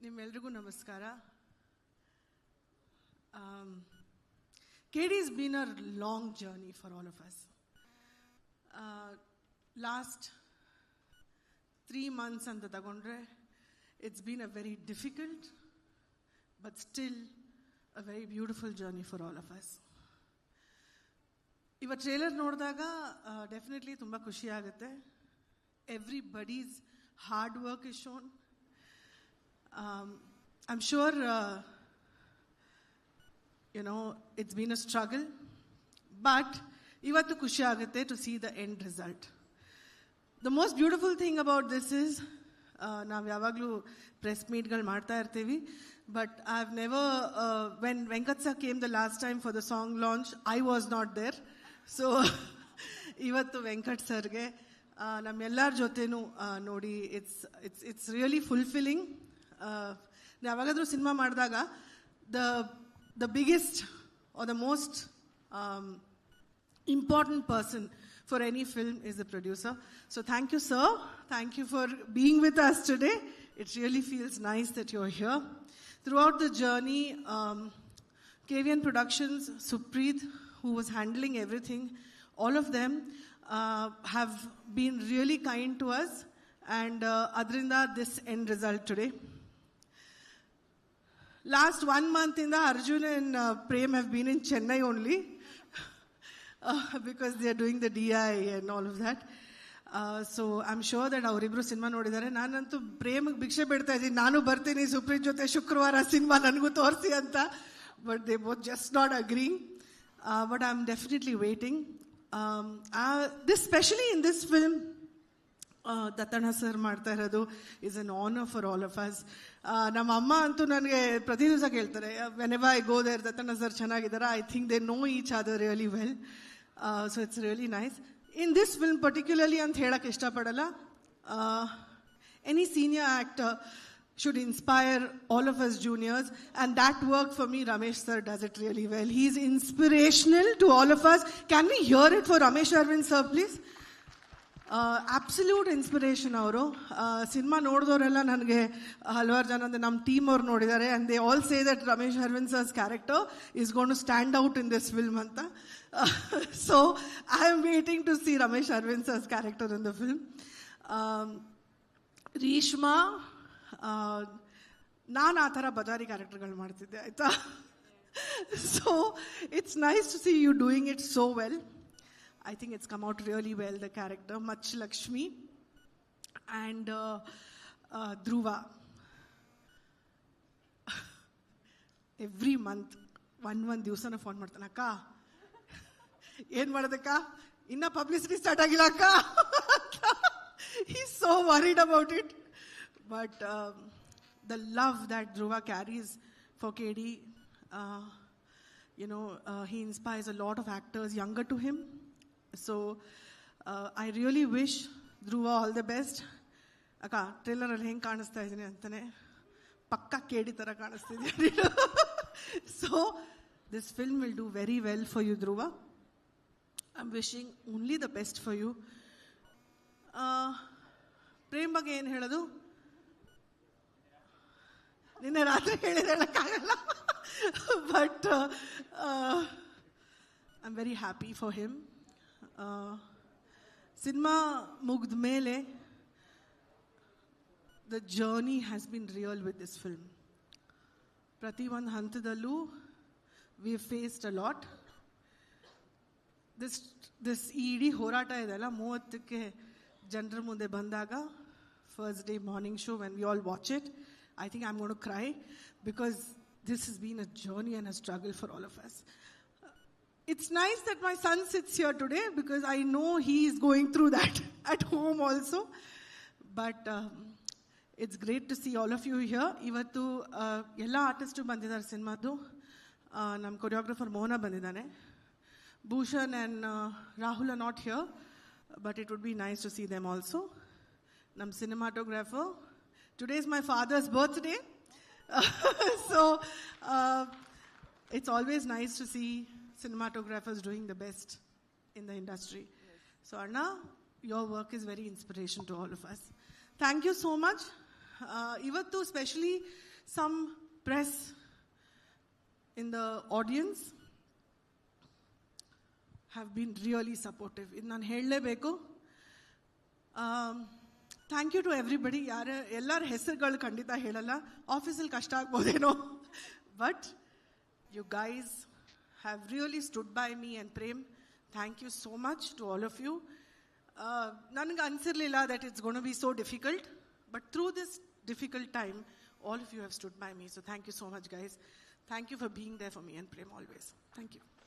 ನಿಮ್ಮೆಲ್ರಿಗೂ ನಮಸ್ಕಾರ. KD has been a long journey for all of us. Last 3 months anta tagondre, it's been a very difficult but still a very beautiful journey for all of us. Iva trailer nodidaga definitely tumba khushi agutte. Everybody's hard work is shown. I'm sure it's been a struggle, but ivattu khushi agutte to see the end result. The most beautiful thing about this is ನಾವು ಯಾವಾಗಲೂ press ಮೀಟ್ಗಳು ಮಾಡ್ತಾ ಇರ್ತೀವಿ, but I have never when Venkat sir came the last time for the song launch, I was not there. So ಇವತ್ತು ವೆಂಕಟ್ ಸರ್ಗೆ ನಮ್ಮೆಲ್ಲರ ಜೊತೆನೂ ನೋಡಿ ಇಟ್ಸ್ ರಿಯಲಿ ಫುಲ್ಫಿಲ್ಲಿಂಗ್. ಯಾವಾಗಾದರೂ ಸಿನಿಮಾ ಮಾಡಿದಾಗ the biggest or the most important person for any film is the producer. So thank you, sir. Thank you for being with us today. It really feels nice that you're here. Throughout the journey, KVN Productions, Supreet, who was handling everything, all of them have been really kind to us, and adrinda this end result today. Last 1 month in the Arjun and Prem have been in Chennai only because they are doing the DI and all of that. So I'm sure that ಅವರಿಬ್ರು cinema ನೋಡಿದ್ದಾರೆ. ನಾನಂತೂ ಪ್ರೇಮಿಗೆ ಭಿಕ್ಷೆ ಬಿಡ್ತಾ ಇದ್ದೀನಿ, ನಾನು ಬರ್ತೀನಿ ಸುಪ್ರೀತ್ ಜೊತೆ ಶುಕ್ರವಾರ ಸಿನಿಮಾ ನನಗೂ ತೋರಿಸಿ ಅಂತ, but they both just not agreeing. But I am definitely waiting. This especially in this film, Dattanna sir ಮಾಡ್ತಾ ಇರೋದು is an honour for all of us. ನಮ್ಮ ಅಮ್ಮ ಅಂತೂ ನನಗೆ ಪ್ರತಿ ದಿವಸ ಕೇಳ್ತಾರೆ, whenever I go there, Dattanna sir ಚೆನ್ನಾಗಿದ್ದಾರೆ. I think they know each other really well. So it's really nice. In this film particularly ಅಂತ ಹೇಳಕ್ಕೆ ಇಷ್ಟಪಡಲ್ಲ. Any senior actor should inspire all of us juniors, and that work for me, Ramesh sir does it really well. He is inspirational to all of us. Can we hear it for Ramesh Arvind sir, please? Absolute inspiration ಅವರು. Cinema ನೋಡಿದವರೆಲ್ಲ ನನಗೆ ಹಲವಾರು ಜನ ಅಂದರೆ ನಮ್ಮ team ಅವ್ರು ನೋಡಿದ್ದಾರೆ, and they all say that Ramesh Aravind sir's character is gonna stand out in this film ಅಂತ. So I am waiting to see Ramesh Aravind sir's character in the film. Reshma, ನಾನು ಆ ಥರ ಬಜಾರಿ ಕ್ಯಾರೆಕ್ಟರ್ಗಳು ಮಾಡ್ತಿದ್ದೆ, ಆಯಿತಾ. So it's nice to see you doing it so well. I think it's come out really well, the character. Much Lakshmi and Dhruva. Every month, one ದಿವಸನ phone ಮಾಡ್ತಾನೆ, ಅಕ್ಕ ಏನು ಮಾಡೋದಕ್ಕ, ಇನ್ನ ಪಬ್ಲಿಸಿಟಿ ಸ್ಟಾರ್ಟ್ ಆಗಿಲ್ಲ ಅಕ್ಕ. He's so worried about it. But the love that Dhruva carries for KD, he inspires a lot of actors younger to him. So I really wish Dhruva all the best. ಅಕ್ಕ ಟ್ರೇಲರಲ್ಲಿ ಹೆಂಗೆ ಕಾಣಿಸ್ತಾ ಇದ್ದೀನಿ ಅಂತಾನೆ ಪಕ್ಕ KD ಥರ ಕಾಣಿಸ್ತಿದ್ದೀನಿ. So this film will do very well for you Dhruva. I am wishing only the best for you. Prem ಬಗ್ಗೆ ಏನು ಹೇಳೋದು, ನಿನ್ನೆ ರಾತ್ರಿ ಹೇಳೋಕ್ಕಾಗಲ್ಲ. But I am very happy for him. Cinema ಮುಗಿದ ಮೇಲೆ the journey has been real with this film. ಪ್ರತಿಯೊಂದು ಹಂತದಲ್ಲೂ we faced a lot. This ಈ ಇಡೀ ಹೋರಾಟ ಇದೆಲ್ಲ 30ಕ್ಕೆ ಜನರ ಮುಂದೆ ಬಂದಾಗ, first day morning show, when we all watch it, I think I am going to cry, because this has been a journey and a struggle for all of us. It's nice that my son sits here today because I know he is going through that at home also. But it's great to see all of you here. Ivattu ella artists bandidare cinemadu. Nam choreographer Mona bandidane. Bhushan and Rahul are not here, but it would be nice to see them also. Nam cinematographer. Today is my father's birthday. So it's always nice to see cinematographers doing the best in the industry. Yes. So Anna, your work is very inspiration to all of us. Thank you so much. Ivattu especially some press in the audience have been really supportive. ಇದು ನಾನು ಹೇಳಲೇಬೇಕು. Thank you to everybody. ಎಲ್ಲರ ಹೆಸರುಗಳು ಖಂಡಿತ ಹೇಳಲ್ಲ, ಆಫೀಸಲ್ಲಿ ಕಷ್ಟ ಆಗ್ಬೋದೇನೋ, but you guys have really stood by me and Prem. Thank you so much to all of you. ನನಗೆ ಅನಿಸಿರಲಿಲ್ಲ that it's gonna be so difficult, but through this difficult time, all of you have stood by me. So thank you so much, guys. Thank you for being there for me and Prem always. Thank you.